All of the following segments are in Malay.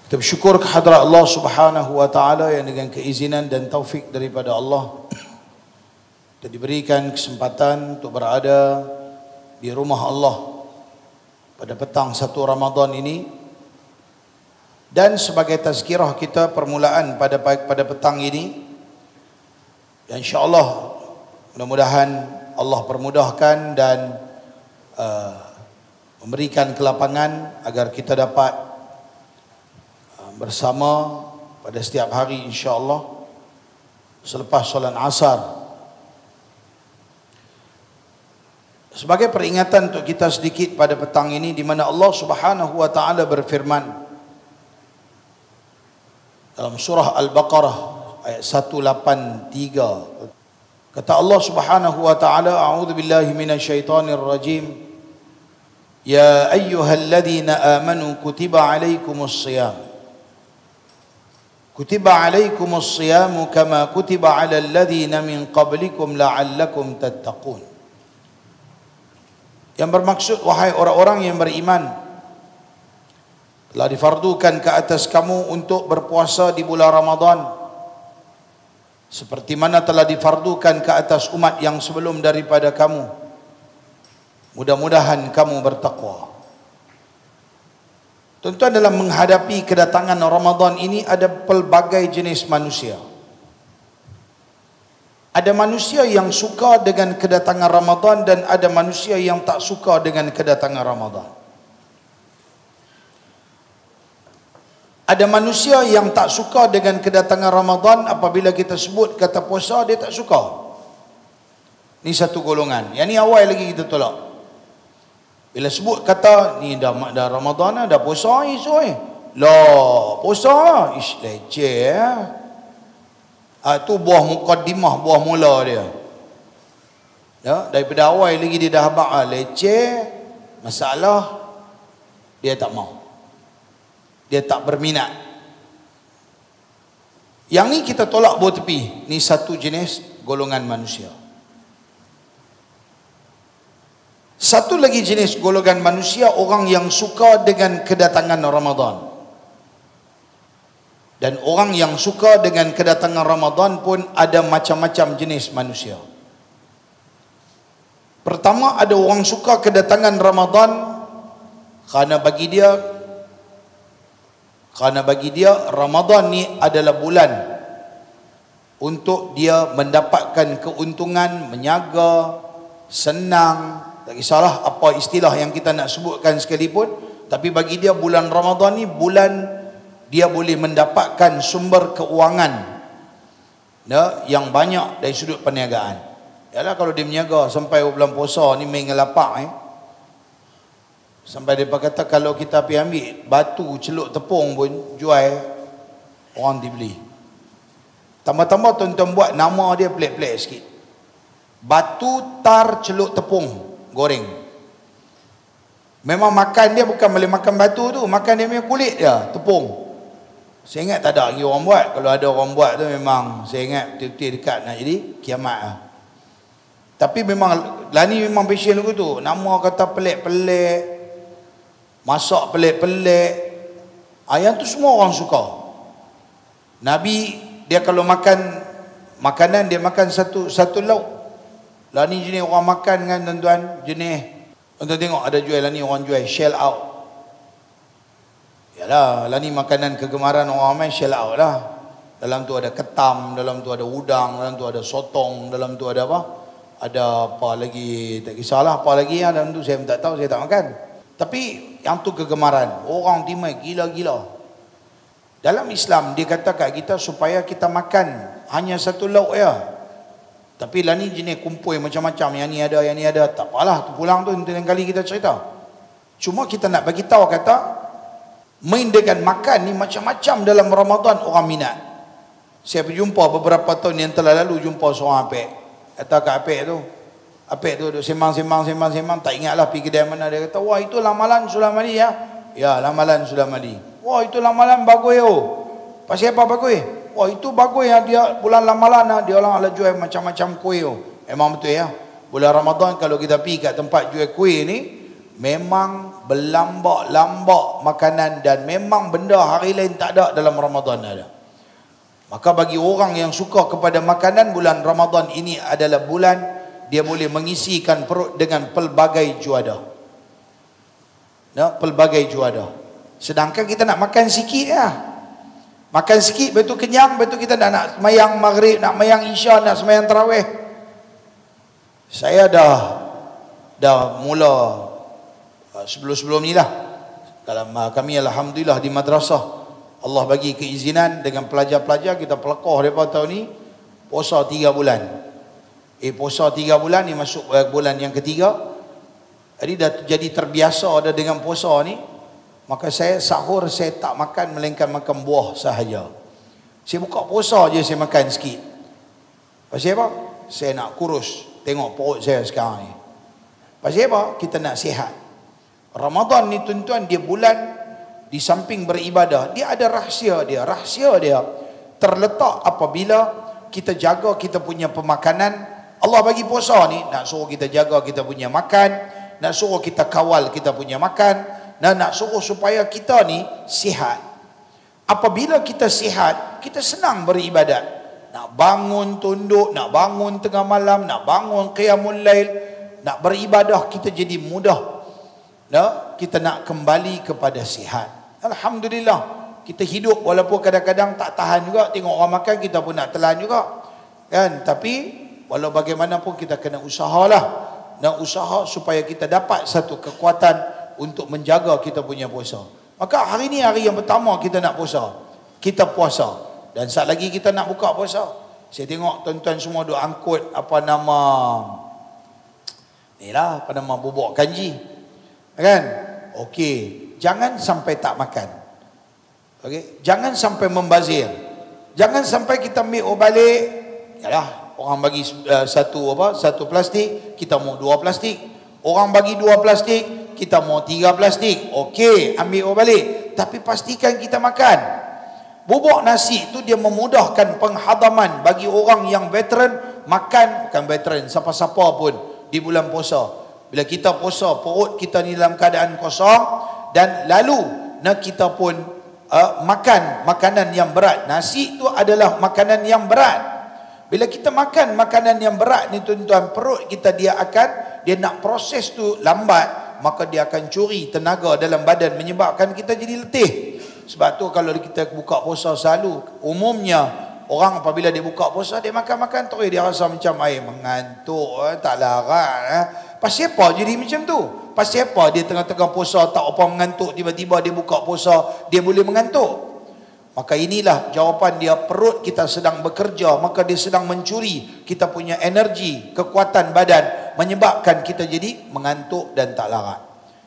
Kita bersyukur kehadrat Allah Subhanahu wa taala yang dengan keizinan dan taufik daripada Allah kita diberikan kesempatan untuk berada di rumah Allah pada petang 1 Ramadan ini, dan sebagai tazkirah kita permulaan pada petang ini, dan insya-Allah mudah-mudahan Allah permudahkan dan memberikan kelapangan agar kita dapat bersama pada setiap hari insya-Allah selepas solat asar. Sebagai peringatan untuk kita sedikit pada petang ini, di mana Allah Subhanahu wa taala berfirman dalam surah Al-Baqarah ayat 183. Kata Allah Subhanahu wa taala, a'udzubillahi minasyaitonir rajim. Ya ayyuhalladzina amanu kutiba alaikumus shiyam. Kutiba alaikumus shiyamu kama kutiba alal ladzina min qablikum la'allakum tattaqun. Yang bermaksud, wahai orang-orang yang beriman, telah difardukan ke atas kamu untuk berpuasa di bulan Ramadan seperti mana telah difardukan ke atas umat yang sebelum daripada kamu. Mudah-mudahan kamu bertakwa. Tuan-tuan, dalam menghadapi kedatangan Ramadan ini ada pelbagai jenis manusia. Ada manusia yang suka dengan kedatangan Ramadan dan ada manusia yang tak suka dengan kedatangan Ramadan. Ada manusia yang tak suka dengan kedatangan Ramadan, apabila kita sebut kata puasa dia tak suka. Ini satu golongan. Yang ni awal lagi kita tolak. Bila sebut kata ni dah Ramadan dah puasa esok lah, puasa lah, ish leceh tu buah mukaddimah, buah mula dia ya, daripada awal lagi dia dah habaq leceh, masalah dia tak mau, dia tak berminat. Yang ni kita tolak buat tepi. Ni satu jenis golongan manusia. Satu lagi jenis golongan manusia, orang yang suka dengan kedatangan Ramadan. Dan orang yang suka dengan kedatangan Ramadan pun ada macam-macam jenis manusia. Pertama, ada orang suka kedatangan Ramadan kerana bagi dia Ramadan ni adalah bulan untuk dia mendapatkan keuntungan, menyaga, senang. Tak kisahlah apa istilah yang kita nak sebutkan sekalipun, tapi bagi dia bulan Ramadan ni bulan dia boleh mendapatkan sumber keuangan yang banyak dari sudut perniagaan. Yalah, kalau dia meniaga sampai bulan puasa ni main ngelapak sampai dia kata kalau kita pergi ambil batu celup tepung pun jual, orang dibeli. Tambah-tambah tuan-tuan buat nama dia pelik-pelik sikit. Batu tar celup tepung goreng. Memang makan dia bukan boleh makan batu tu, makan dia punya kulit dia, tepung. Saya ingat tak ada lagi orang buat. Kalau ada orang buat tu memang saya ingat betul-betul dekat nak jadi kiamat lah. Tapi memang Lani memang passion aku tu. Nama kata pelik-pelik, masak pelik-pelik. Yang tu semua orang suka. Nabi dia kalau makan makanan, dia makan satu lauk. Lah ni jenis orang makan kan tuan-tuan, jenis tuan-tuan tengok ada jual lah ni, orang jual shell out. Yalah, lah ni makanan kegemaran orang ramai, shell out lah. Dalam tu ada ketam, dalam tu ada udang, dalam tu ada sotong, dalam tu ada apa? Ada apa lagi, tak kisahlah apa lagi ya, dalam tu saya tak tahu, saya tak makan. Tapi yang tu kegemaran, orang timai gila-gila. Dalam Islam dia kata kat kita supaya kita makan hanya satu lauk ya. Tapi lah ni jenis kumpul macam-macam, yang ni ada, tak apalah, tu pulang tu lain kali kita cerita. Cuma kita nak bagi tahu kata main dengan makan ni macam-macam dalam Ramadan orang minat. Saya berjumpa beberapa tahun yang telah lalu, jumpa seorang apek. Kata kat apek tu duk sembang, tak ingatlah pergi kedai mana. Dia kata, wah itu lamalan Sulamali ya. Ya, lamalan Sulamali. Wah itu lamalan bagus Pasal apa bagus? Wah itu bagus ya, dia bulan lamalan dia orang ada jual macam-macam kuih. Memang betul ya. Bulan Ramadan kalau kita pergi kat tempat jual kuih ni, memang berlambak-lambak makanan dan memang benda hari lain tak ada dalam Ramadan ada. Maka bagi orang yang suka kepada makanan, bulan Ramadan ini adalah bulan dia boleh mengisikan perut dengan pelbagai juada. Pelbagai juada. Sedangkan kita nak makan sikit lah. Makan sikit, betul kenyang, betul kita nak semayang maghrib, nak semayang isya, nak semayang tarawih. Saya dah mula sebelum-sebelum ni lah. Dalam kami alhamdulillah di madrasah, Allah bagi keizinan dengan pelajar-pelajar kita pelekoh daripada tahun ni puasa 3 bulan. Puasa 3 bulan ni masuk bulan yang ketiga. Jadi dah jadi terbiasa dah dengan puasa ni. Maka saya sahur saya tak makan melainkan makan buah sahaja. Saya buka puasa je saya makan sikit. Pasal apa? Saya nak kurus. Tengok perut saya sekarang ni. Pasal apa? Kita nak sihat. Ramadan ni tuan-tuan dia bulan di samping beribadah, dia ada rahsia dia. Rahsia dia terletak apabila kita jaga kita punya pemakanan. Allah bagi puasa ni nak suruh kita jaga kita punya makan, nak suruh kita kawal kita punya makan, dan nak suruh supaya kita ni sihat. Apabila kita sihat, kita senang beribadat. Nak bangun tunduk, nak bangun tengah malam, nak bangun qiyamul lail, nak beribadah kita jadi mudah. Kita nak kembali kepada sihat. Alhamdulillah, kita hidup walaupun kadang-kadang tak tahan juga, tengok orang makan kita pun nak telan juga. Kan? Tapi walau bagaimanapun kita kena usahalah. Nak usaha supaya kita dapat satu kekuatan untuk menjaga kita punya puasa. Maka hari ni hari yang pertama kita nak puasa. Kita puasa. Dan saat lagi kita nak buka puasa. Saya tengok tuan-tuan semua duk angkut apa nama bubuk kanji. Kan? Okey, jangan sampai tak makan. Okey, jangan sampai membazir. Jangan sampai kita ambil balik. Yalah, orang bagi satu plastik, kita mau 2 plastik. Orang bagi 2 plastik, kita mau 3 plastik. Okey, ambil balik. Tapi pastikan kita makan. Bubuk nasi itu dia memudahkan penghadaman bagi orang yang veteran makan, bukan veteran, siapa-siapa pun di bulan puasa. Bila kita puasa, perut kita ni dalam keadaan kosong dan lalu kita pun makan makanan yang berat. Nasi itu adalah makanan yang berat. Bila kita makan makanan yang berat ni tuan-tuan, perut kita dia nak proses tu lambat, maka dia akan curi tenaga dalam badan menyebabkan kita jadi letih. Sebab tu kalau kita buka puasa selalu, umumnya orang apabila dia buka puasa dia makan-makan terus dia rasa macam mengantuk, tak larat. Pasal apa jadi macam tu? Pasal apa dia tengah-tengah puasa tak apa mengantuk, tiba-tiba dia buka puasa dia boleh mengantuk? Maka inilah jawapan dia, perut kita sedang bekerja, maka dia sedang mencuri kita punya energi, kekuatan badan, menyebabkan kita jadi mengantuk dan tak larat.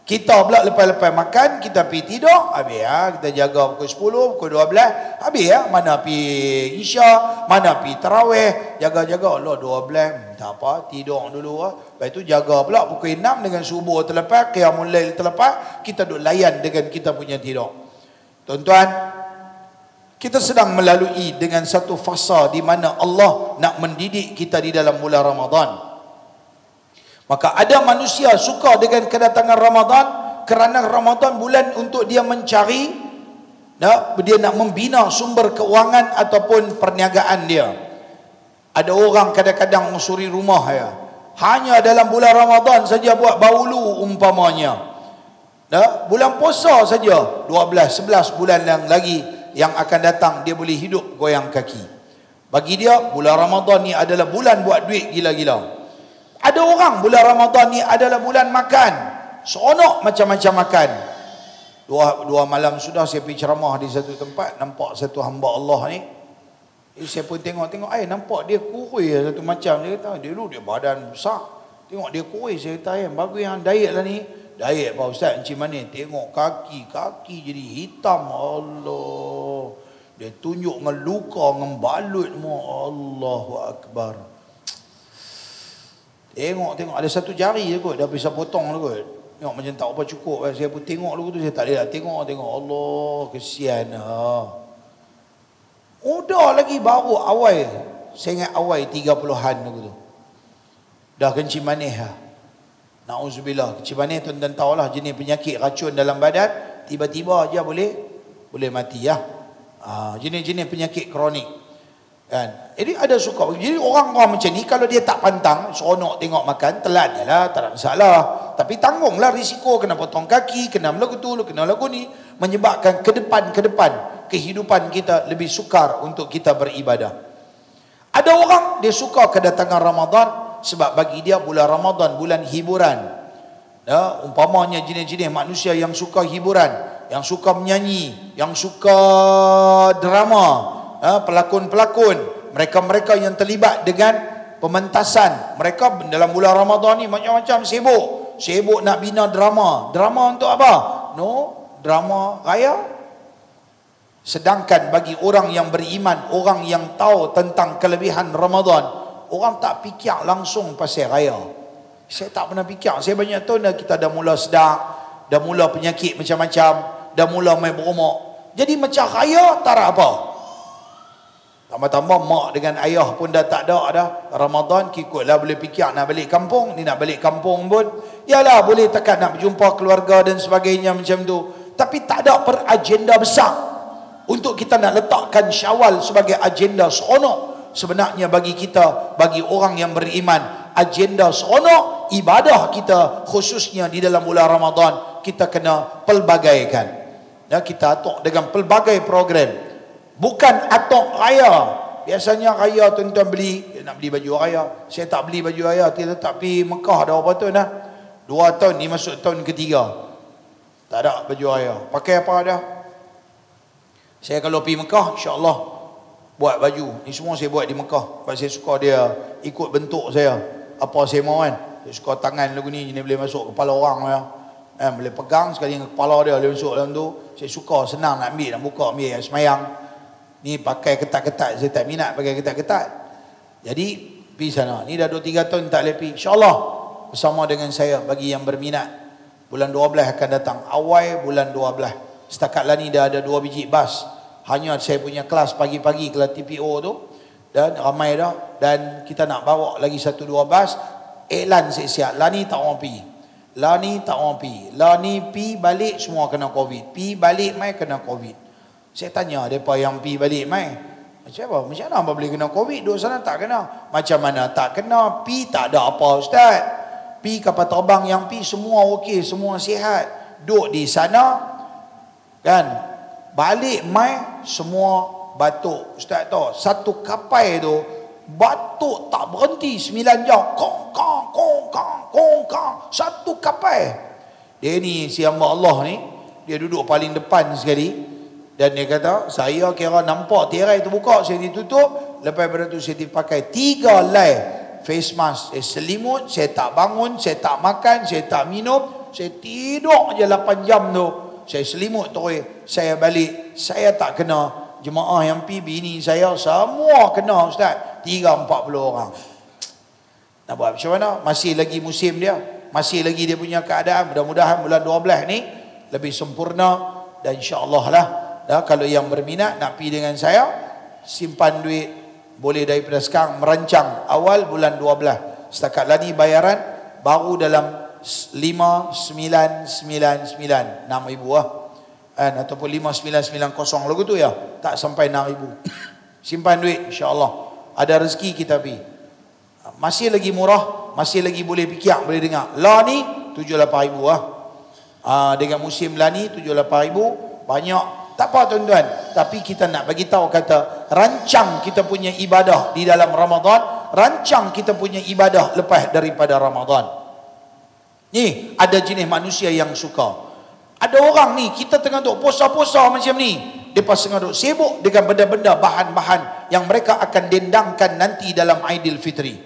Kita pula lepas-lepas makan, kita pergi tidur, habis kita jaga pukul 10, pukul 12, habis mana pergi isya, mana pergi tarawih, jaga-jaga, Allah 12, tak apa, tidur dulu. Lepas itu jaga pula pukul 6 dengan subuh terlepas, qiyamul lail terlepas, kita duk layan dengan kita punya tidur. Tuan-tuan, kita sedang melalui dengan satu fasa di mana Allah nak mendidik kita di dalam bulan Ramadan. Maka ada manusia suka dengan kedatangan Ramadan kerana Ramadan bulan untuk dia mencari, dia nak membina sumber keuangan ataupun perniagaan dia. Ada orang kadang-kadang usuri rumah hanya dalam bulan Ramadan saja buat baulu umpamanya. Bulan puasa saja 12, 11 bulan yang lagi yang akan datang dia boleh hidup goyang kaki. Bagi dia bulan Ramadan ni adalah bulan buat duit gila-gila. Ada orang bulan Ramadan ni adalah bulan makan. Seronok macam-macam makan. Dua malam sudah saya pergi ceramah di satu tempat, nampak satu hamba Allah ni. Saya pun tengok, nampak dia kurus satu macam. Dia kata, dia badan besar. Tengok dia kurus, saya kata, bagus yang diet lah ni. Diet Pak Ustaz, macam mana? Tengok kaki jadi hitam. Allah. Dia tunjuk dengan luka, dengan balut. Allahu Akbar. Tengok ada satu jari je kot, dah bisa potong tu kot. Tengok macam tak apa cukup. Saya pun tengok dulu tu, saya tak boleh tengok. Allah, kesian. Muda lagi, baru awal. Saya ingat awal 30-an tu. Dah kencing manis . Na'udzubillah. Kecil manis tuan-tuan tahulah jenis penyakit racun dalam badan, tiba-tiba aja boleh mati ya. Jenis-jenis penyakit kronik. Kan? Jadi ada suka. Jadi orang-orang macam ni kalau dia tak pantang, seronok tengok makan, telan je lah, tak ada masalah. Tapi tanggunglah risiko kena potong kaki, kena lagu tu, kena lagu ni, menyebabkan ke depan kehidupan kita lebih sukar untuk kita beribadah. Ada orang dia suka kedatangan Ramadan sebab bagi dia bulan Ramadan bulan hiburan. Ya, umpamanya jenis-jenis manusia yang suka hiburan, yang suka menyanyi, yang suka drama, pelakon-pelakon, mereka-mereka yang terlibat dengan pementasan, mereka dalam bulan Ramadan ni macam-macam sibuk nak bina drama untuk apa? Drama raya. Sedangkan bagi orang yang beriman, orang yang tahu tentang kelebihan Ramadan, orang tak fikir langsung pasal raya. Saya tak pernah fikir. Saya banyak tahun dah kita dah mula sedar, dah mula penyakit macam-macam, dah mula main berumur. Jadi macam raya tak ada apa. Tambah-tambah mak dengan ayah pun dah tak ada dah. Ramadan kikutlah boleh fikir nak balik kampung. Ni nak balik kampung pun, yalah boleh tekan nak berjumpa keluarga dan sebagainya macam tu. Tapi tak ada agenda besar untuk kita nak letakkan Syawal sebagai agenda seronok. Sebenarnya bagi kita, bagi orang yang beriman, agenda seronok ibadah kita khususnya di dalam bulan Ramadan kita kena pelbagaikan. Ya, kita atur dengan pelbagai program. Bukan atok raya. Biasanya raya tuan-tuan nak beli baju raya. Saya tak beli baju raya, tapi Mekah dah berapa tahun dah? 2 tahun ni masuk tahun ketiga. Tak ada baju raya. Pakai apa dah? Saya kalau pergi Mekah, insya-Allah buat baju. Ni semua saya buat di Mekah. Sebab saya suka dia ikut bentuk saya. Apa saya mahu kan. Saya suka tangan lagu ni, boleh masuk kepala orang ya. Boleh pegang sekali dengan kepala dia, boleh masuk dalam tu. Saya suka, senang nak ambil, nak buka, ambil semayang. Ni pakai ketat-ketat, saya tak minat pakai ketat-ketat. Jadi pergi sana. Ni dah 2-3 tahun tak lepi. InsyaAllah bersama dengan saya bagi yang berminat. Bulan 12 akan datang. Awal bulan 12. Setakat lah ni dah ada 2 biji bas. Hanya saya punya kelas pagi-pagi, kelas TPO tu. Dan ramai dah. Dan kita nak bawa lagi 1-2 bas. Iklan siap-siap. Lah ni tak orang pergi. Lah ni tak orang pergi. Lah ni pergi balik semua kena COVID. Pergi balik mai kena COVID. Saya tanya mereka yang pergi balik mai, macam apa? Macam mana apa boleh kena COVID? Duduk sana tak kena. Macam mana tak kena? Pergi tak ada apa Ustaz. Pergi kapal terbang yang pergi semua okey, semua sihat. Duduk di sana kan. Balik mai semua batuk. Ustaz tahu, satu kapal tu batuk tak berhenti 9 jam. Kong kong. Satu kapal. Dia ni si hamba Allah ni, dia duduk paling depan sekali. Dan dia kata, saya kira nampak tirai tu buka, saya ditutup. Lepas pada tu saya dipakai 3 lai face mask. Saya selimut, saya tak bangun, saya tak makan, saya tak minum. Saya tidur je 8 jam tu. Saya selimut terus. Saya balik, saya tak kena. Jemaah yang pergi, bini saya semua kena Ustaz. 30-40 orang. Nak buat macam mana? Masih lagi musim dia. Masih lagi dia punya keadaan. Mudah-mudahan bulan 12 ni lebih sempurna. Dan insya-Allah lah. Kalau yang berminat nak pergi dengan saya, simpan duit boleh daripada sekarang merancang awal bulan 12. Setakat lah ni bayaran baru dalam 5999 6,000 lah. Ataupun 5990 lagu tu ya. Tak sampai 6,000. Simpan duit insya-Allah. Ada rezeki kita pergi. Masih lagi murah, masih lagi boleh fikir, boleh dengar. Lah ni 7-8 ribu lah. Dengan musim lah ni 7-8 ribu banyak. Tak apa tuan-tuan, tapi kita nak bagi tahu kata rancang kita punya ibadah di dalam Ramadan, rancang kita punya ibadah lepas daripada Ramadan. Ni ada jenis manusia yang suka. Ada orang ni kita tengah duk puasa-puasa macam ni, depa tengah duk sibuk dengan benda-benda bahan-bahan yang mereka akan dendangkan nanti dalam Aidilfitri.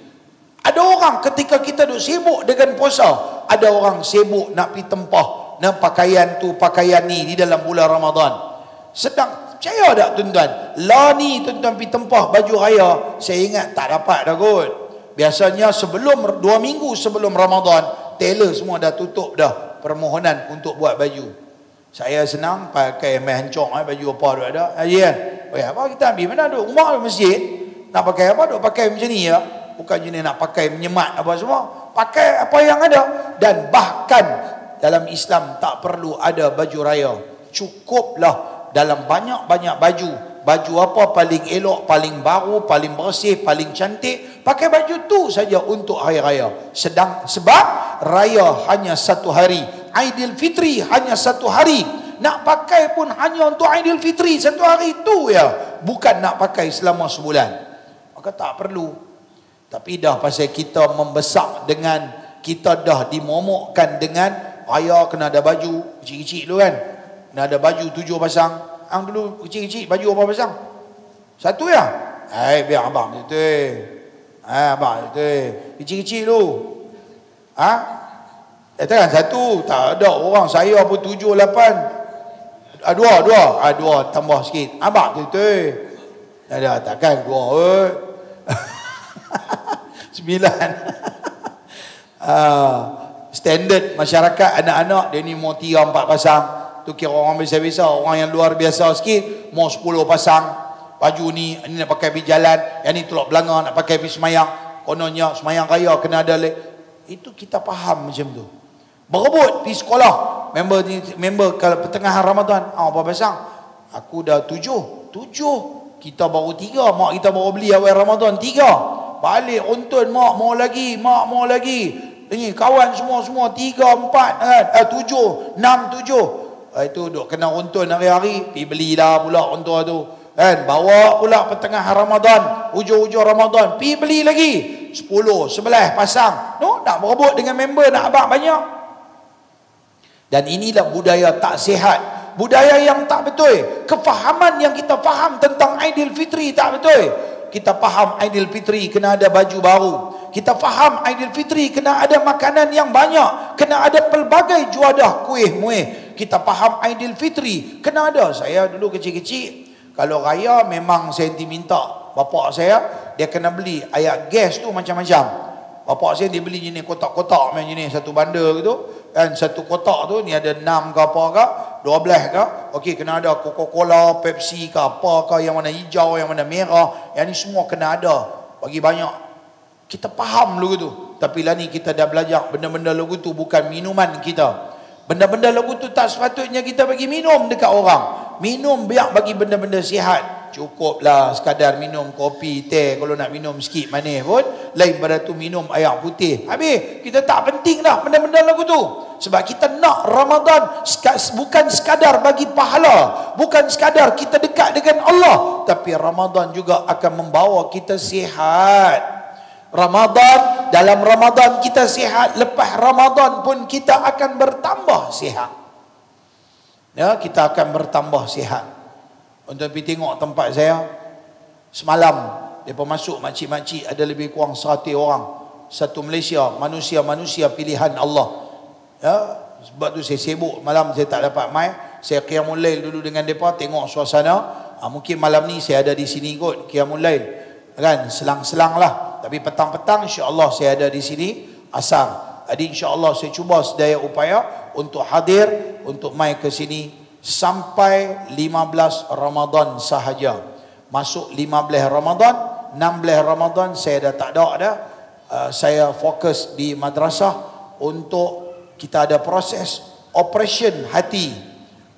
Ada orang ketika kita duk sibuk dengan puasa, ada orang sibuk nak pergi tempah, nak pakaian tu pakaian ni di dalam bulan Ramadan. Sedang percaya tak tuan-tuan? Lah ni tuan-tuan pergi tempah baju raya, saya ingat tak dapat dah kot. Biasanya sebelum 2 minggu sebelum Ramadan, tailor semua dah tutup dah permohonan untuk buat baju. Saya senang pakai mai hancur baju apa tu ada. Haji kan? Apa kita ambil mana duk rumah duk masjid, nak pakai apa duk pakai macam ni ya. Bukan jenis nak pakai menyemat apa semua. pakai apa yang ada. Dan bahkan dalam Islam tak perlu ada baju raya, cukuplah dalam banyak-banyak baju. Baju apa paling elok, paling baru, paling bersih, paling cantik, pakai baju tu saja untuk hari raya. Sebab raya hanya satu hari, Aidilfitri hanya satu hari. Nak pakai pun hanya untuk Aidilfitri satu hari tu ya, bukan nak pakai selama sebulan. Maka tak perlu. Tapi dah pasal kita membesar dengan, kita dah dimomokkan dengan raya kena ada baju kecil-kecil dulu kan. Kena ada baju 7 pasang. Ang dulu kecil-kecil baju apa pasang? Satu ya? Biar abang betul. Abang betul. Kecil-kecil tu. Kan satu, tak ada orang saya pun 7, 8. Dua tambah sikit. Abang betul. Ada takkan 2. 9. Standard masyarakat anak-anak dia ni mau 3, 4 pasang. Tu kira orang biasa-biasa. Orang yang luar biasa sikit mau 10 pasang baju ni. Ini nak pakai pergi jalan, yang ni tolak belanga nak pakai pergi semayang. Kononnya semayang raya kena ada itu kita faham macam tu. Berebut pergi sekolah. Member kalau pertengahan Ramadan, apa pasang? Aku dah 7. Kita baru 3. Mak kita baru beli awal Ramadan 3. Balik runtun, mak mau lagi. Ini kawan semua 3, 4 kan, 7, 6, 7. Itu duk kena runtun hari-hari, pergi belilah pula runtun tu kan. Bawa pula pertengahan Ramadan, hujung-hujung Ramadan, pergi beli lagi 10, 11 pasang. Nak berebut dengan member, nak abang banyak. Dan inilah budaya tak sihat, budaya yang tak betul. Kefahaman yang kita faham tentang Aidilfitri tak betul. Kita faham Aidilfitri kena ada baju baru. Kita faham Aidilfitri kena ada makanan yang banyak, kena ada pelbagai juadah kuih muih. Kita faham Aidilfitri kena ada. Saya dulu kecil-kecil, kalau raya memang saya minta bapak saya, dia kena beli air gas tu macam-macam. Bapak saya dia beli jenis kotak-kotak macam jenis satu bandar gitu. Dan satu kotak tu ni ada 6 ke apa ke, 12 ke. Okey, kena ada Coca-Cola, Pepsi ke apa ke, yang mana hijau, yang mana merah. Yang ni semua kena ada. Bagi banyak. Kita faham lagu tu. Tapi lah ni kita dah belajar benda-benda lagu tu bukan minuman kita. Benda-benda lagu tu tak sepatutnya kita bagi minum dekat orang. Minum biar bagi benda-benda sihat. Cukuplah sekadar minum kopi, teh. Kalau nak minum sikit manis pun, lain pada tu minum air putih. Habis, kita tak penting dah benda-benda lagu tu. Sebab kita nak Ramadan bukan sekadar bagi pahala, bukan sekadar kita dekat dengan Allah, tapi Ramadan juga akan membawa kita sihat. Ramadan, dalam Ramadan kita sihat, lepas Ramadan pun kita akan bertambah sihat. Ya, kita akan bertambah sihat. Untuk pergi tengok tempat saya semalam, mereka masuk makcik-makcik ada lebih kurang 100 orang. Satu Malaysia, manusia pilihan Allah. Ya, sebab tu saya sibuk malam, saya tak dapat mai. Saya qiyamul lail dulu dengan mereka, tengok suasana. Mungkin malam ni saya ada di sini kot qiyamul lail. Kan, selang-selang lah. Tapi petang-petang insya-Allah saya ada di sini asar. Jadi insya-Allah saya cuba sedaya upaya untuk hadir, untuk mai ke sini sampai 15 Ramadan sahaja. Masuk 15 Ramadan, 16 Ramadan saya dah tak ada dah. Saya fokus di madrasah untuk kita ada proses operation hati.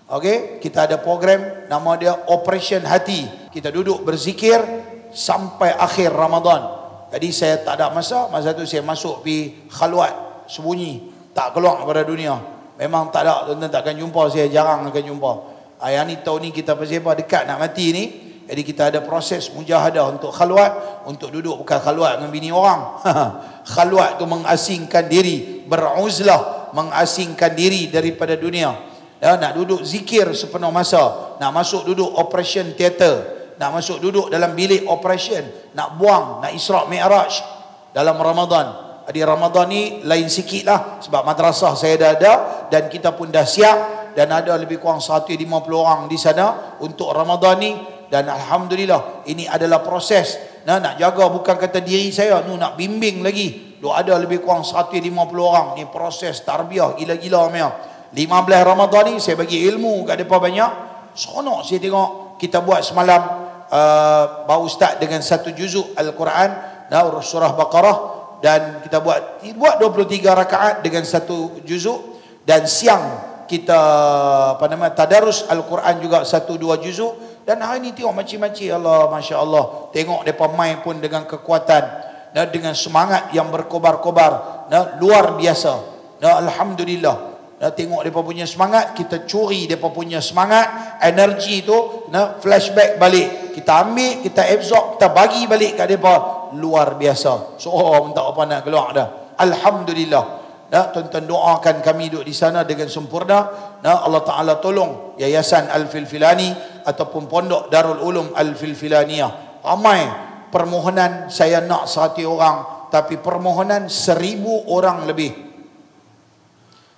Okey, kita ada program nama dia Operation Hati. Kita duduk berzikir sampai akhir Ramadan. Jadi saya tak ada masa tu saya masuk pergi khalwat, sembunyi, tak keluar pada dunia. Memang tak ada, tuan-tuan takkan jumpa, saya jarang akan jumpa. Yang ni tahun ni kita bersepah dekat nak mati ni. Jadi kita ada proses mujahadah untuk khalwat, untuk duduk bukan khalwat dengan bini orang. Khalwat tu mengasingkan diri, beruzlah, mengasingkan diri daripada dunia. Ya, nak duduk zikir sepenuh masa, nak masuk duduk operation theater, nak masuk duduk dalam bilik operation, nak buang, nak Isra' Mi'raj dalam Ramadan. Di Ramadan ni lain sikit lah, sebab madrasah saya dah ada dan kita pun dah siap, dan ada lebih kurang 150 orang di sana untuk Ramadan ni. Dan Alhamdulillah ini adalah proses. Nak jaga bukan kata diri saya, nak bimbing lagi. Ada lebih kurang 150 orang. Ni proses tarbiyah gila-gila punya. 15 Ramadan ni saya bagi ilmu kat mereka banyak. Seronok saya tengok. Kita buat semalam Pak Ustaz dengan satu juzuk Al-Quran, surah Baqarah. dan kita buat 23 rakaat dengan satu juzuk, dan siang kita tadarus Al-Quran juga 1-2 juzuk. Dan hari ni tengok makcik-makcik, Allah, Masya Allah, tengok mereka main pun dengan kekuatan, dengan semangat yang berkobar-kobar, luar biasa. Alhamdulillah. Tengok mereka punya semangat, kita curi mereka punya semangat, energi tu, flashback balik, kita ambil, kita absorb, kita bagi balik kat mereka. Luar biasa. Seorang pun tak apa nak keluar dah. Alhamdulillah. Tuan-tuan doakan kami duduk di sana dengan sempurna. Allah Ta'ala tolong Yayasan Al-Filfilani ataupun Pondok Darul Ulum Al-Filfilaniyah. Ramai permohonan, saya nak 100 orang, tapi permohonan 1000 orang lebih.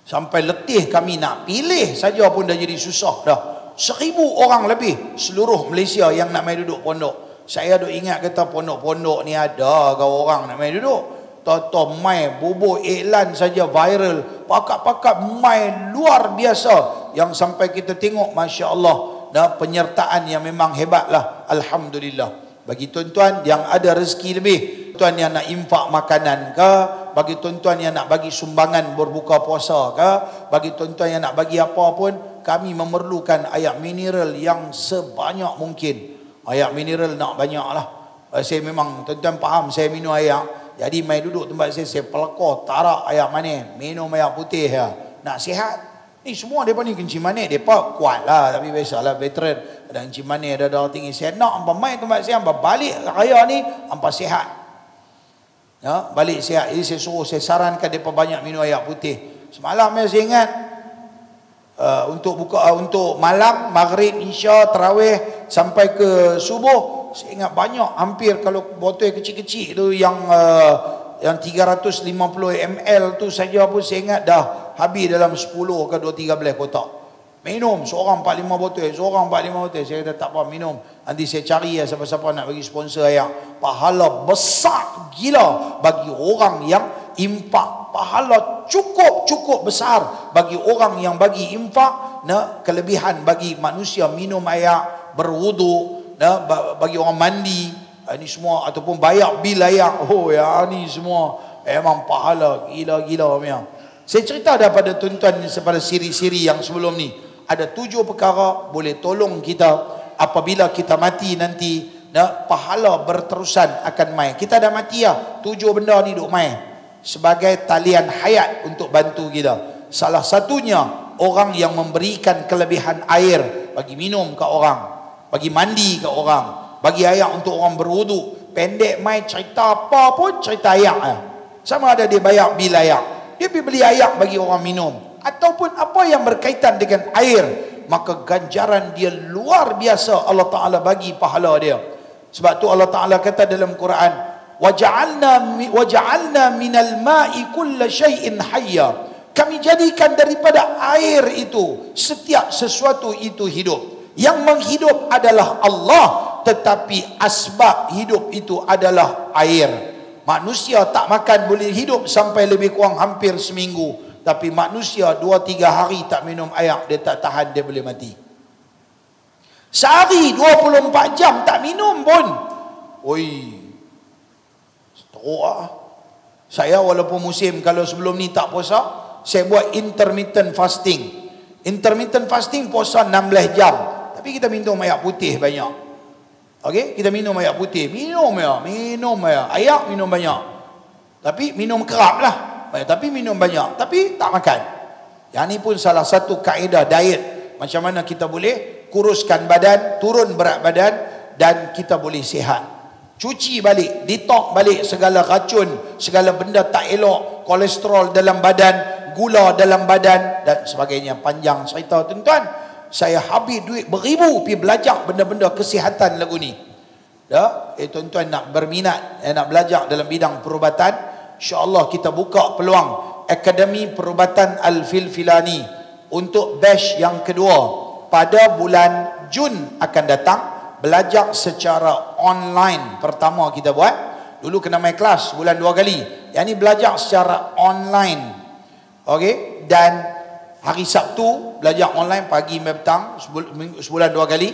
Sampai letih kami nak pilih saja pun dah jadi susah dah. 1000 orang lebih seluruh Malaysia yang nak main duduk pondok. Saya duk ingat kata pondok-pondok ni ada ke orang nak main duduk. Toto mai bobo iklan saja viral, pakat-pakat mai luar biasa yang sampai kita tengok, Masya Allah, penyertaan yang memang hebat lah. Alhamdulillah. Bagi tuan-tuan yang ada rezeki lebih, tuan yang nak infak makanan ke, bagi tuan-tuan yang nak bagi sumbangan berbuka puasa ke, bagi tuan-tuan yang nak bagi apa pun, kami memerlukan air mineral yang sebanyak mungkin. Air mineral nak banyak lah. Saya memang, tuan-tuan faham, saya minum air. Jadi mai duduk tempat saya pelakor, tarak air manis, minum air putih ya. Nak sihat. Ni semua mereka ni kencing manis, mereka kuat lah. Tapi biasalah veteran, ada kencing manis, ada darah tinggi. Saya nak hampa mai tempat saya, hampa balik raya ni, hampa sihat. Ya, balik sihat. Jadi saya sarankan mereka banyak minum air putih. Semalam saya ingat, untuk malam, maghrib, isya, tarawih sampai ke subuh, saya ingat banyak, hampir kalau botol kecil-kecil tu yang 350 ml tu saja pun saya ingat dah habis dalam 10 ke 13 kotak. Minum seorang 4-5 botol, seorang 4-5 botol. Saya kata tak apa, minum. Nanti saya cari ya siapa-siapa nak bagi sponsor air. Pahala besar gila bagi orang yang infak. Pahala cukup besar bagi orang yang bagi infak. Kelebihan bagi manusia minum air, berwudu, bagi orang mandi, ini semua, ataupun bayar bil air. Oh ya, ni semua memang pahala gila-gila memang. Saya cerita daripada tuan-tuan pada siri-siri yang sebelum ni. Ada 7 perkara boleh tolong kita apabila kita mati nanti, pahala berterusan akan mai. Kita dah mati ya, 7 benda ni duk mai sebagai talian hayat untuk bantu kita. Salah satunya orang yang memberikan kelebihan air bagi minum ke orang, bagi mandi ke orang, bagi air untuk orang berwudu. Pendek mai cerita apa pun cerita air. Sama ada dia bayar bil air, dia pergi beli air bagi orang minum, ataupun apa yang berkaitan dengan air, maka ganjaran dia luar biasa. Allah Ta'ala bagi pahala dia. Sebab tu Allah Ta'ala kata dalam Quran, waja'alna minal ma'i kulla syai'in hayya. Kami jadikan daripada air itu setiap sesuatu itu hidup. Yang menghidup adalah Allah, tetapi asbab hidup itu adalah air. Manusia tak makan boleh hidup sampai lebih kurang hampir seminggu, tapi manusia 2-3 hari tak minum air, dia tak tahan, dia boleh mati. Sehari 24 jam tak minum pun, oi, teruk lah. Saya walaupun musim, kalau sebelum ni tak puasa, saya buat intermittent fasting. Intermittent fasting puasa 16 jam, tapi kita minum air putih banyak. Okey, kita minum air putih, minum air, air minum banyak. Tapi minum kerap lah, tapi minum banyak, tapi tak makan. Yang ni pun salah satu kaedah diet, macam mana kita boleh kuruskan badan, turun berat badan, dan kita boleh sihat. Cuci balik, detox balik segala racun, segala benda tak elok, kolesterol dalam badan, gula dalam badan dan sebagainya. Panjang cerita tuan-tuan. Saya habis duit beribu pergi belajar benda-benda kesihatan lagu ni. Ya, tuan-tuan nak berminat, nak belajar dalam bidang perubatan, insya-Allah kita buka peluang Akademi Perubatan Al-Filfilani untuk batch yang kedua pada bulan Jun akan datang. Belajar secara online pertama kita buat. Dulu kena main kelas bulan 2 kali. Yang ni belajar secara online. Okey, dan hari Sabtu belajar online pagi dan petang, sebulan 2 kali.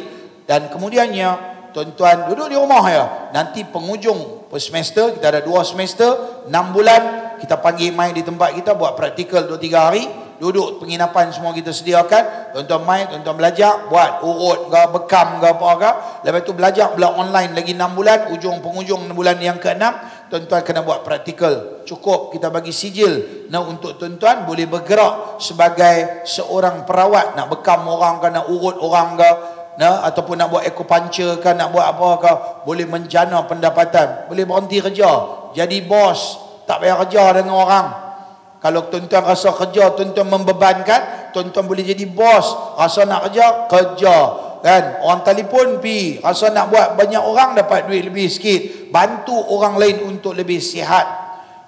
Dan kemudiannya tuan-tuan duduk di rumah ya. Nanti penghujung semester, kita ada 2 semester, 6 bulan, kita panggil mai di tempat kita buat praktikal 2-3 hari. Duduk penginapan semua kita sediakan, tuan-tuan mai, tuan-tuan belajar, buat urut ke, bekam ke apa ke. Lepas tu belajar pula online lagi 6 bulan, penghujung bulan yang ke-6, tuan-tuan kena buat praktikal. Cukup kita bagi sijil. Nah, untuk tuan-tuan boleh bergerak sebagai seorang perawat, nak bekam orang ke, nak urut orang ke, nah, ataupun nak buat acupuncture ke, nak buat apa ke, boleh menjana pendapatan, boleh berhenti kerja, jadi bos, tak payah kerja dengan orang. Kalau tuan-tuan rasa kerja tuan-tuan membebankan, tuan-tuan boleh jadi bos. Rasa nak kerja, kerja. Kan? Orang telefon pi, rasa nak buat banyak orang dapat duit lebih sikit. Bantu orang lain untuk lebih sihat.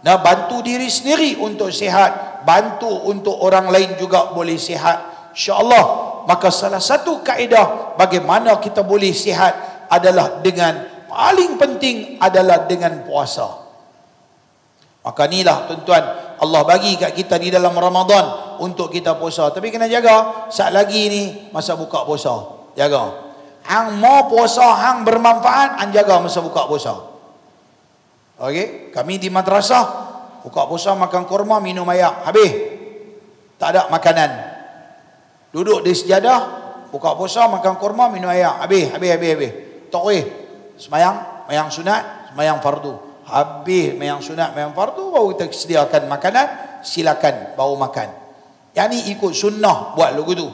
Nah, bantu diri sendiri untuk sihat. Bantu untuk orang lain juga boleh sihat. InsyaAllah. Maka salah satu kaedah bagaimana kita boleh sihat adalah dengan, paling penting adalah dengan puasa. Maka inilah tuan-tuan, Allah bagi kat kita di dalam Ramadan untuk kita puasa. Tapi kena jaga, saat lagi ni masa buka puasa. Jaga. Hang mau puasa, hang bermanfaat, hang jaga masa buka puasa. Okey, kami di madrasah buka puasa makan kurma, minum air, habis. Tak ada makanan. Duduk di sejadah, buka puasa makan kurma, minum air, habis. Takwih, sembahyang sunat, sembahyang fardu. Habis mayang sunat, mayang fardu, baru kita sediakan makanan, silakan baru makan. Yang ni ikut sunnah buat lagu tu.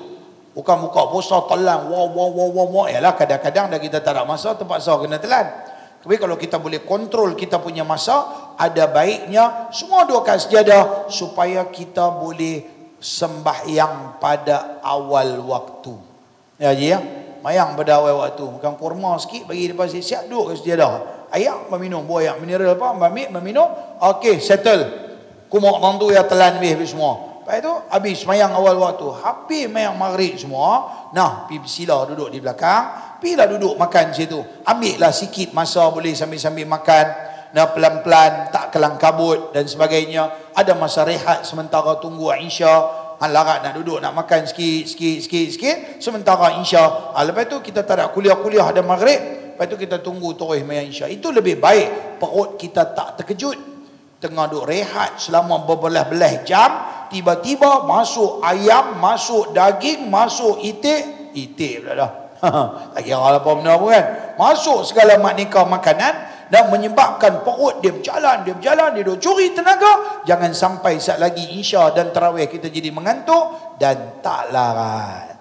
Bukan buka puasa telan, wow. Yalah, kadang-kadang dah kita tak ada masa, terpaksa kena telan. Tapi kalau kita boleh kontrol kita punya masa, ada baiknya semua duakan sejadah supaya kita boleh sembahyang pada awal waktu. Ya, Haji ya? Mayang pada awal waktu. Makan kurma sikit, bagi depan siap-siap, duduk ke sejadah. Air, meminum, buah air mineral apa, ambil, meminum, okey, settle. Kumuk tentu ya telan habis semua. Lepas itu, habis semayang awal waktu. Habis mayang maghrib semua. Nah, pergi sila duduk di belakang. Pergilah duduk makan situ. Ambillah sikit masa boleh sambil-sambil makan. Nah, pelan-pelan, tak kelang kabut dan sebagainya. Ada masa rehat sementara tunggu Isya. Larat nak duduk, nak makan sikit. Sementara Isya. Lepas tu kita tak ada kuliah-kuliah, ada maghrib. Lepas tu kita tunggu tarawih mayang Isya. Itu lebih baik. Perut kita tak terkejut. Tengah duduk rehat selama berbelah-belah jam. Tiba-tiba masuk ayam, masuk daging, masuk itik. Itik pula dah. Tak kira apa benda pun kan. Masuk segala maknika makanan. Dan menyebabkan perut dia berjalan, dia duk curi tenaga. Jangan sampai saat lagi Isya dan tarawih kita jadi mengantuk dan tak larat.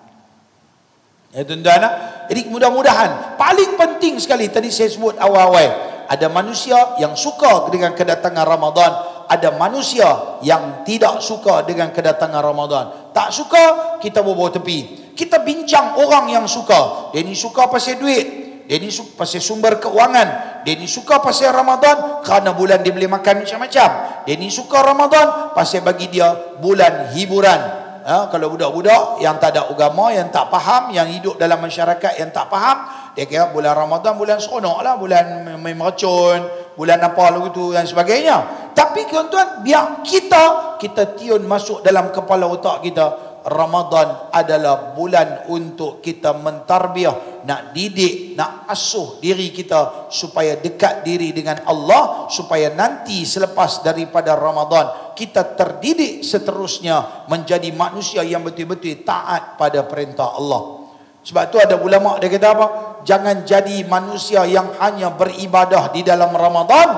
Ya tuan-tuan, jadi mudah-mudahan paling penting sekali tadi saya sebut awal-awal, ada manusia yang suka dengan kedatangan Ramadan, ada manusia yang tidak suka dengan kedatangan Ramadan. Tak suka, kita bawa tepi. Kita bincang orang yang suka. Dia ni suka pasal duit, dia ni suka pasal sumber keuangan, dia ni suka pasal Ramadan kerana bulan dia boleh makan macam-macam, dia ni suka Ramadan pasal bagi dia bulan hiburan. Kalau budak-budak yang tak ada agama, yang tak faham, yang hidup dalam masyarakat yang tak faham, dia kira bulan Ramadan bulan seronok lah, bulan main mercun, bulan apa lagu tu dan sebagainya. Tapi tuan-tuan, biar kita tiun masuk dalam kepala otak kita, Ramadan adalah bulan untuk kita mentarbiah, nak didik, nak asuh diri kita supaya dekat diri dengan Allah, supaya nanti selepas daripada Ramadan kita terdidik seterusnya menjadi manusia yang betul-betul taat pada perintah Allah. Sebab tu ada ulama dia kata apa? Jangan jadi manusia yang hanya beribadah di dalam Ramadan.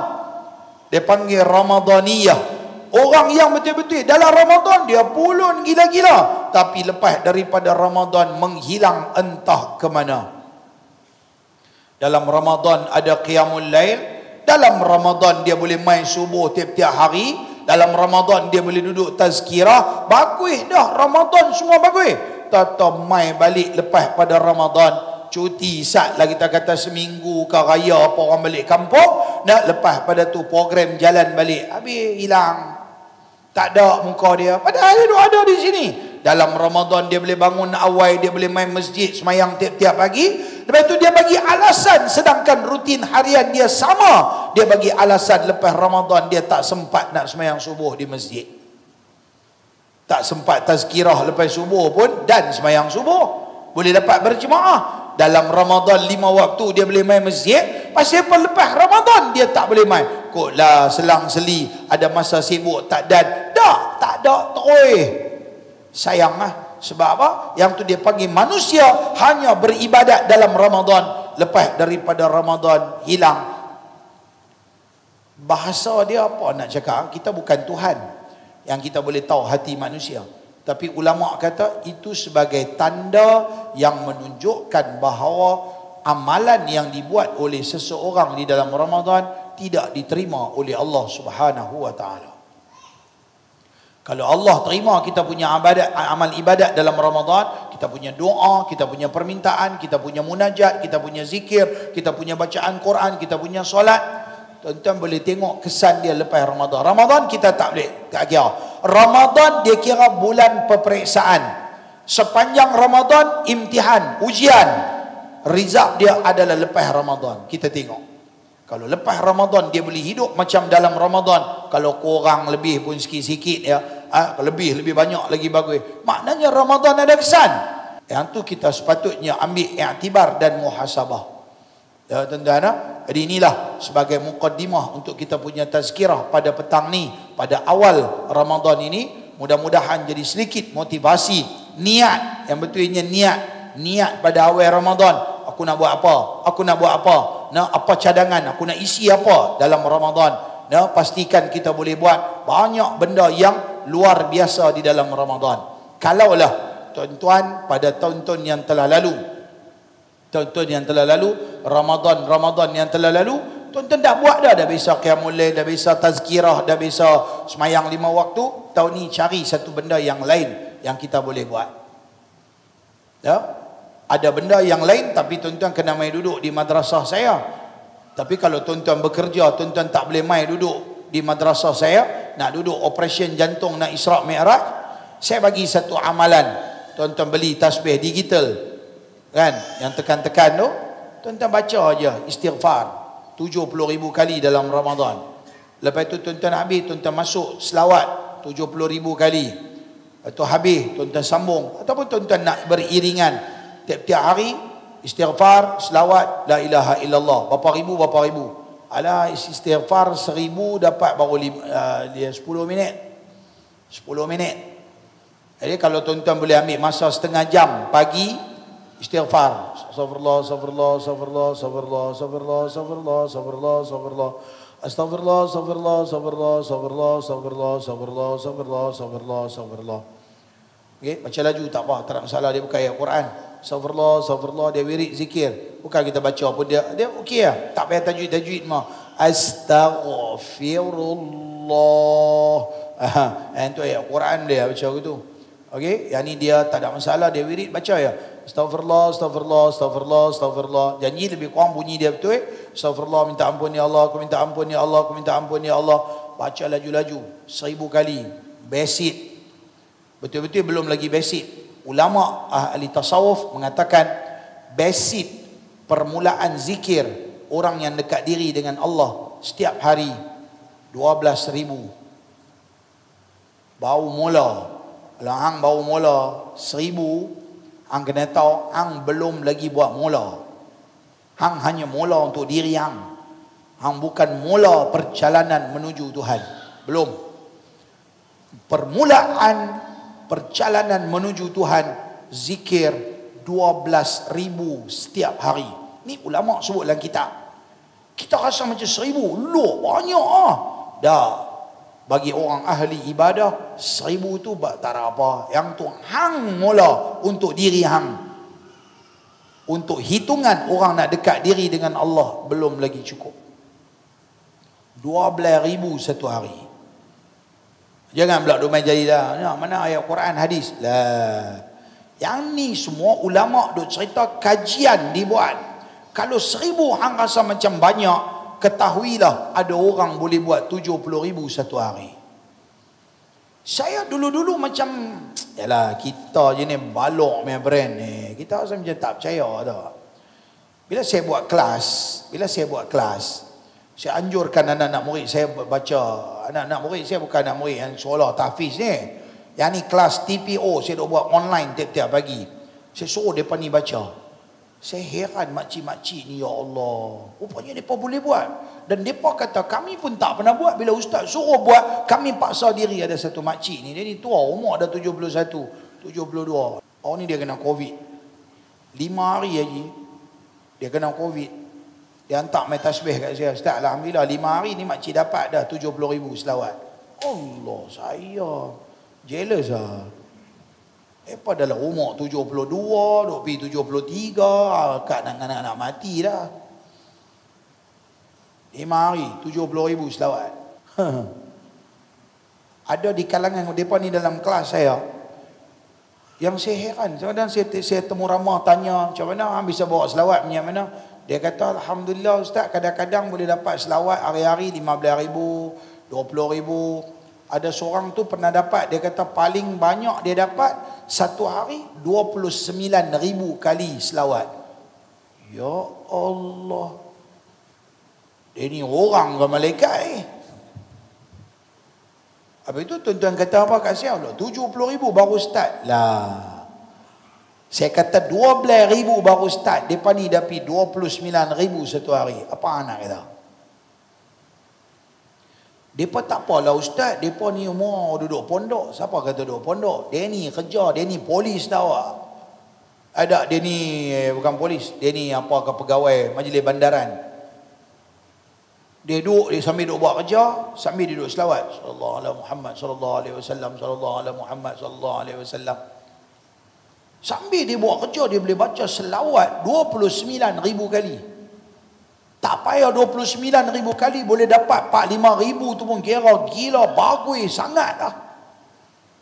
Dia panggil Ramadaniyah. Orang yang betul-betul dalam Ramadan dia pulun gila-gila, tapi lepas daripada Ramadan menghilang entah ke mana. Dalam Ramadan ada qiyamul lail, dalam Ramadan dia boleh main subuh tiap-tiap hari, dalam Ramadan dia boleh duduk tazkirah. Bagus dah, Ramadan semua bagus. Tata mai balik lepas pada Ramadan, cuti sat lah kita kata seminggu ke raya apa orang balik kampung, nak lepas pada tu program jalan balik, habis hilang. Tak ada muka dia. Padahal dia ada di sini. Dalam Ramadan dia boleh bangun awal, dia boleh main masjid semayang tiap-tiap pagi. Lepas tu dia bagi alasan, sedangkan rutin harian dia sama. Dia bagi alasan lepas Ramadan dia tak sempat nak semayang subuh di masjid. Tak sempat tazkirah lepas subuh pun dan semayang subuh. Boleh dapat berjemaah. dalam Ramadan 5 waktu dia boleh main masjid, pasal apa lepas Ramadan dia tak boleh main? Kok lah selang-seli ada masa sibuk tak dan. Tak ada terus. Sayang lah. Sebab apa? Yang tu dia panggil manusia hanya beribadat dalam Ramadan. Lepas daripada Ramadan hilang. Bahasa dia apa nak cakap? Kita bukan Tuhan yang kita boleh tahu hati manusia. Tapi ulama kata itu sebagai tanda yang menunjukkan bahawa amalan yang dibuat oleh seseorang di dalam Ramadan tidak diterima oleh Allah Subhanahu wa taala. Kalau Allah terima kita punya amal ibadat dalam Ramadan, kita punya doa, kita punya permintaan, kita punya munajat, kita punya zikir, kita punya bacaan Quran, kita punya solat, tuan-tuan boleh tengok kesan dia lepas Ramadan. Ramadan kita tak boleh, tak kira. Ramadan dia kira bulan peperiksaan. Sepanjang Ramadan imtihan, ujian. Result dia adalah lepas Ramadan. Kita tengok. Kalau lepas Ramadan dia boleh hidup macam dalam Ramadan, kalau kurang lebih pun sikit-sikit ya, lebih banyak lagi bagus. Maknanya Ramadan ada kesan. Yang tu kita sepatutnya ambil iktibar dan muhasabah. Ya tuan-tuan, jadi inilah sebagai mukaddimah untuk kita punya tazkirah pada petang ni, pada awal Ramadan ini, mudah-mudahan jadi sedikit motivasi, niat yang betulnya niat pada awal Ramadan. Aku nak buat apa? Aku nak buat apa? Nah, apa cadangan? Aku nak isi apa dalam Ramadan? Nah, pastikan kita boleh buat banyak benda yang luar biasa di dalam Ramadan. Kalaulah tuan-tuan pada tahun-tahun yang telah lalu, Ramadan yang telah lalu, tuan-tuan dah buat dah biasa qiyamul lail, dah biasa tazkirah, dah biasa semayang 5 waktu. Tahun ni cari satu benda yang lain yang kita boleh buat. Ya? Ada benda yang lain tapi tuan-tuan kena mai duduk di madrasah saya. Tapi kalau tuan-tuan bekerja, tuan-tuan tak boleh mai duduk di madrasah saya, nak duduk operation jantung, nak Isra' Mi'raj, saya bagi satu amalan. Tuan-tuan beli tasbih digital, kan, yang tekan-tekan tu, tuan-tuan baca aja istighfar 70,000 kali dalam Ramadan. Lepas tu tuan-tuan habis, tuan-tuan masuk selawat 70,000 kali. Lepas tu habis, tuan-tuan sambung. Ataupun tuan-tuan nak beriringan tiap-tiap hari istighfar, selawat, la ilaha illallah. Berapa ribu? Alah, istighfar 1000 dapat baru dia 10 minit. 10 minit. Jadi kalau tuan-tuan boleh ambil masa setengah jam pagi istighfar. Astagfirullah, astagfirullah, astagfirullah, astagfirullah, astagfirullah, astagfirullah, astagfirullah, astagfirullah. Astagfirullah, astagfirullah, astagfirullah, astagfirullah, astagfirullah, astagfirullah, astagfirullah, astagfirullah, astagfirullah. Okey, baca laju tak apa, tak ada masalah, dia bukan ayat Quran. Astagfirullah, astagfirullah, dia wirid zikir. Bukan kita baca pun dia okey lah. Tak payah tajwid mah. Astaghfirullah. Itu ayat Quran dia baca gitu. Okey, yang ni dia tak ada masalah, dia wirid baca ya. Astagfirullah, astagfirullah, astagfirullah, astagfirullah. Janji lebih kurang bunyi dia betul. Astagfirullah, minta ampun ya Allah, aku minta ampun ya Allah, aku minta ampun ya Allah. Baca laju-laju 1000 kali. Basic. Betul-betul belum lagi basic. Ulama ahli tasawuf mengatakan basic permulaan zikir orang yang dekat diri dengan Allah setiap hari 12,000. Baru mula. Kalau hang baru mula 1000, hang kena tahu hang belum lagi buat mula. Hang hanya mula untuk diri hang. Hang bukan mula perjalanan menuju Tuhan. Belum. Perjalanan menuju Tuhan, zikir 12,000 setiap hari. Ni ulama sebut dalam kitab. Kita rasa macam 1000, loh banyak ah. Dah, bagi orang ahli ibadah 1000 tu tak ada apa. Yang tu hang mula untuk diri hang. Untuk hitungan orang nak dekat diri dengan Allah belum lagi cukup. 12,000 satu hari. Jangan pula domai jadi dah. Mana ayat Quran, hadis? Lah. Yang ni semua ulama duk cerita kajian dibuat. Kalau 1000 hang rasa macam banyak, ketahuilah ada orang boleh buat 70,000 satu hari. Saya dulu-dulu macam, yalah kita je ni balok punya brand ni. Kita rasa macam tak percaya dah. Bila saya buat kelas, saya anjurkan anak-anak murid saya baca. Anak-anak murid saya bukan anak murid yang seolah tahfiz ni. Yang ni kelas TPO, saya dah buat online tiap-tiap pagi. Saya suruh mereka ni baca. Saya heran makcik-makcik ni, ya Allah. Rupanya mereka boleh buat. Dan mereka kata, kami pun tak pernah buat. Bila ustaz suruh buat, kami paksa diri. Ada satu makcik ni, dia ni tua, umur dah 71, 72. Oh ni dia kena COVID. 5 hari lagi, dia kena COVID. Dia hantar main tasbih kat saya. Ustaz, alhamdulillah 5 hari ni makcik dapat dah 70,000 selawat. Allah, saya jealous lah. Mereka dalam umur 72, duk pergi 73, kat nak mati dah. 5 hari, 70,000 selawat. Ada di kalangan mereka ni dalam kelas saya, yang saya heran. Kadang-kadang saya temu ramah tanya, macam mana bisa bawa selawat macam mana? Dia kata, alhamdulillah ustaz, kadang-kadang boleh dapat selawat hari-hari 15,000, 20,000. Ada seorang tu pernah dapat, dia kata paling banyak dia dapat satu hari 29,000 kali selawat. Ya Allah. Dia ni orang ke malaikat Habis itu tuan-tuan kata apa kat saya? 70,000 baru start. Lah. Saya kata 12,000 baru start. Mereka ni dapat 29,000 satu hari. Apa anak kata? Mereka tak apalah ustaz. Mereka ni umur duduk pondok. Siapa kata duduk pondok? Dia ni kerja. Dia ni polis tau. Ada dia ni bukan polis. Dia ni apa ke pegawai majlis bandaran. Dia duduk, dia sambil duduk buat kerja, sambil dia duduk selawat. Sallallahu alaihi Muhammad sallallahu alaihi wasallam, sallallahu alaihi Muhammad sallallahu alaihi wasallam. Sambil dia buat kerja, dia boleh baca selawat 29,000 kali. Tak payah 29,000 kali, boleh dapat 45,000 tu pun kira gila, bagus sangat dah.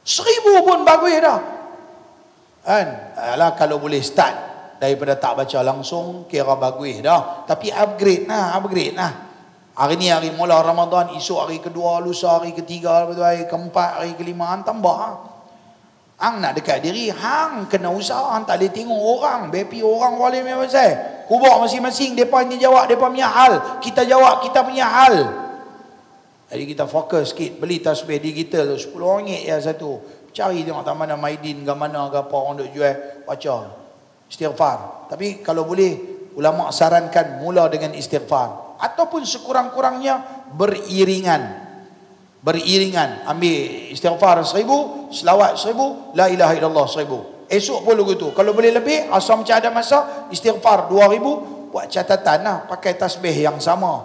1,000 pun bagus dah. Kan? Alah, kalau boleh start daripada tak baca langsung, kira bagus dah. Tapi upgrade lah. Hari ni hari mula Ramadan, esok hari kedua, lusa hari ketiga, lepas tu hari keempat, hari kelima, hang tambah. Hang nak dekat diri, hang kena usaha, hang tak boleh tengok orang, bepi orang boleh memang pasal. Kubur masing-masing, mereka ni jawab, mereka punya hal. Kita jawab, kita punya hal. Jadi kita fokus sikit, beli tasbih digital tu, RM10 je satu. Cari tengok tak mana Maidin ke mana ke apa orang duk jual, baca. Istighfar. Tapi kalau boleh, ulama sarankan mula dengan istighfar. Ataupun sekurang-kurangnya beriringan. Ambil istighfar 1,000, selawat 1,000, la ilaha illallah 1,000. Esok pun lagu tu. Kalau boleh lebih, asal macam ada masa, istighfar 2,000, buat catatan lah. Pakai tasbih yang sama.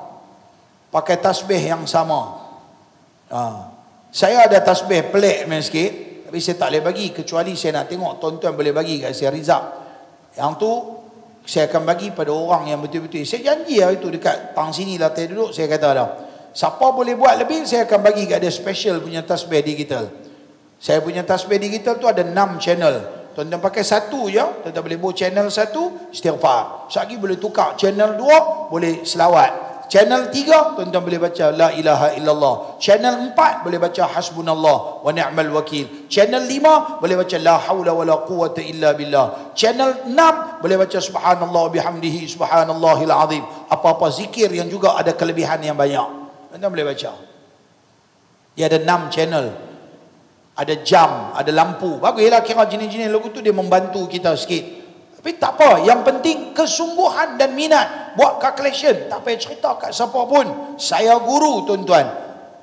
Saya ada tasbih pelik main sikit, tapi saya tak boleh bagi, kecuali saya nak tengok tuan-tuan boleh bagi kat saya Rizab. Yang tu saya akan bagi pada orang yang betul-betul. Saya janji hari tu dekat tang sini latih duduk, saya kata dah, siapa boleh buat lebih, saya akan bagi kat dia special punya tasbih digital. Saya punya tasbih digital tu ada 6 channel. Tuan-tuan pakai satu je, tuan-tuan boleh buat channel 1 istighfar. Sekali boleh tukar channel 2 boleh selawat. Channel 3 tuan-tuan boleh baca la ilaha illallah. Channel 4 boleh baca hasbunallah wa ni'mal wakil. Channel 5 boleh baca la haula wala quwwata illa billah. Channel 6 boleh baca subhanallah bihamdihi subhanallahil azim. Apa-apa zikir yang juga ada kelebihan yang banyak, tuan-tuan boleh baca. Dia ada 6 channel. Ada jam, ada lampu. Baguslah kira jenis-jenis lagu tu dia membantu kita sikit. Tapi tak apa, yang penting kesungguhan dan minat. Buat calculation, tak payah cerita kat siapa pun. Saya guru tuan-tuan,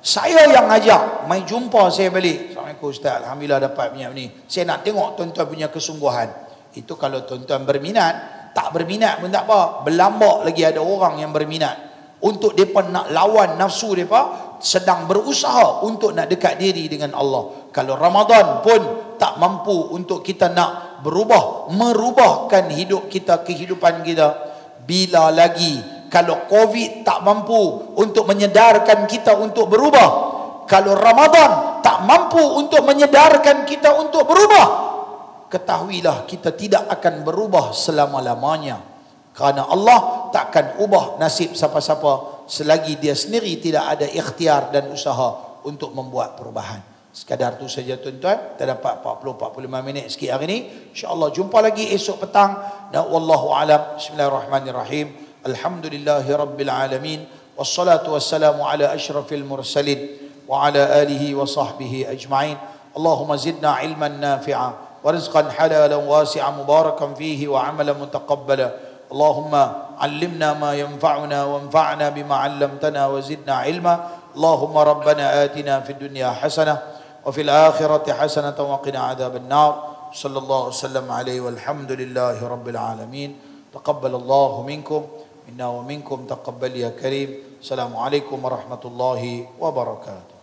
saya yang ajak. Mai jumpa saya balik, assalamualaikum ustaz, alhamdulillah dapat punya ni. Saya nak tengok tuan-tuan punya kesungguhan. Itu kalau tuan-tuan berminat. Tak berminat pun tak apa, berlambak lagi ada orang yang berminat. Untuk mereka nak lawan nafsu mereka, sedang berusaha untuk nak dekat diri dengan Allah. Kalau Ramadan pun tak mampu untuk kita nak merubahkan hidup kita, kehidupan kita, bila lagi kalau Covid tak mampu untuk menyedarkan kita untuk berubah, kalau Ramadan tak mampu untuk menyedarkan kita untuk berubah, ketahuilah kita tidak akan berubah selama-lamanya. Kerana Allah takkan ubah nasib siapa-siapa selagi dia sendiri tidak ada ikhtiar dan usaha untuk membuat perubahan. Sekadar tu saja tuan-tuan. Kita dapat 40-45 minit sikit hari ni. InsyaAllah jumpa lagi esok petang. Dan wallahu alam. Bismillahirrahmanirrahim. Alhamdulillahi rabbil alamin. Wassalatu wassalamu ala ashrafil mursalin. Wa ala alihi wa sahbihi ajma'in. Allahumma zidna ilman nafi'a. ورزقا حلالا واسعا مباركا فيه وعملا متقبلا. اللهم علمنا ما ينفعنا وانفعنا بما علمتنا وزدنا علما. اللهم ربنا آتنا في الدنيا حسنة وفي الآخرة حسنة وقنا عذاب النار. صلى الله وسلم عليه والحمد لله رب العالمين. تقبل الله منكم منا ومنكم، تقبل يا كريم. السلام عليكم ورحمة الله وبركاته.